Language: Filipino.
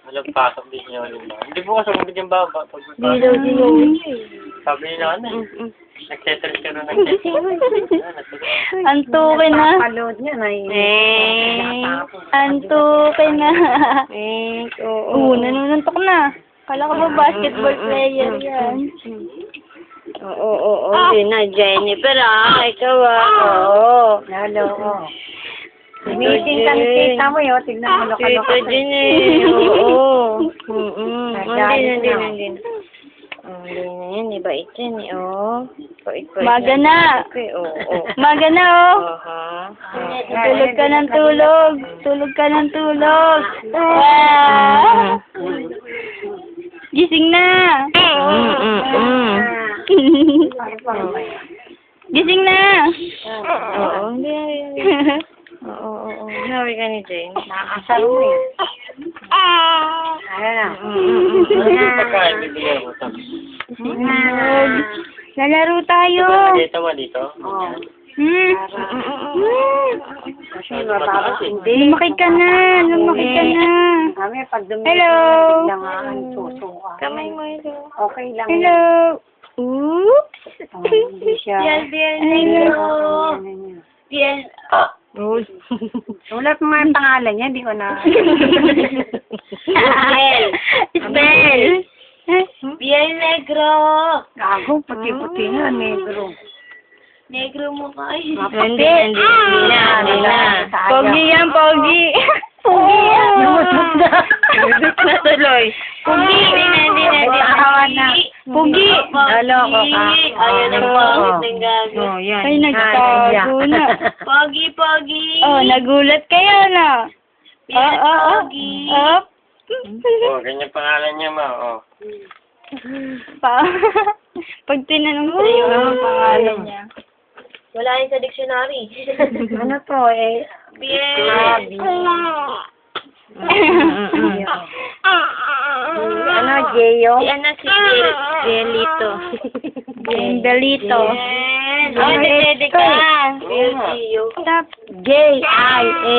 Walang pasok din niya ulit ba? Hindi po kasi ulit yung baba. Dilaw. Sabi nila ano eh. Nagsetris ka rin nagsetris. Antukin na. Kapaload niya na Antukin na. Nanununtok na. Kala ko ba basketball player yan? Oo, hindi na. Jennifer, ikaw Lalo, Meeting ka ni tita mo yun. Tignan mo, loko-loko. Tita din eh. Oo. Hindi na. Hindi na yan. Ibait yan eh. Maga na. Maga na Tulog ka ng tulog. Tulog ka ng tulog. Gising na. Gising na. Oo. Nawi ka ni Jane. Nakakasaro mo eh. Ayan na. Pagkain, bibigyan mo. Lalaro tayo. Dito mo dito? Kasi mababa. Hindi. Lumaki ka na. Kami, pag dumili. Hello. Biglang ang suso ka. Kamay mo ito. Okay lang. Hello. Oops. Hindi siya. Hello. Piel. Ulat mo nga yung pangalan niya, hindi ko na. Spell. Piel negro. Gago, puti-puti nga, negro. Negro mo ka. Hindi na. Pogi yan, pogi. Pogi yan. Na tuloy. Pogi. Hindi na. Pogi. Naloko ka. Ayaw na pangit ng gago. Ay, nagtago na. Pogi. Oh, nagulat kayo na. Pogi. Oh, ganyan pangalan niya ma. Oh. Pag tinanong ko yung pangalan niya. Wala yun sa dictionary. Ano to eh? Ano, Jeyo? Si ano si Delito. Delito. Ay, Dede ka. Gio. Stop. J-I-A.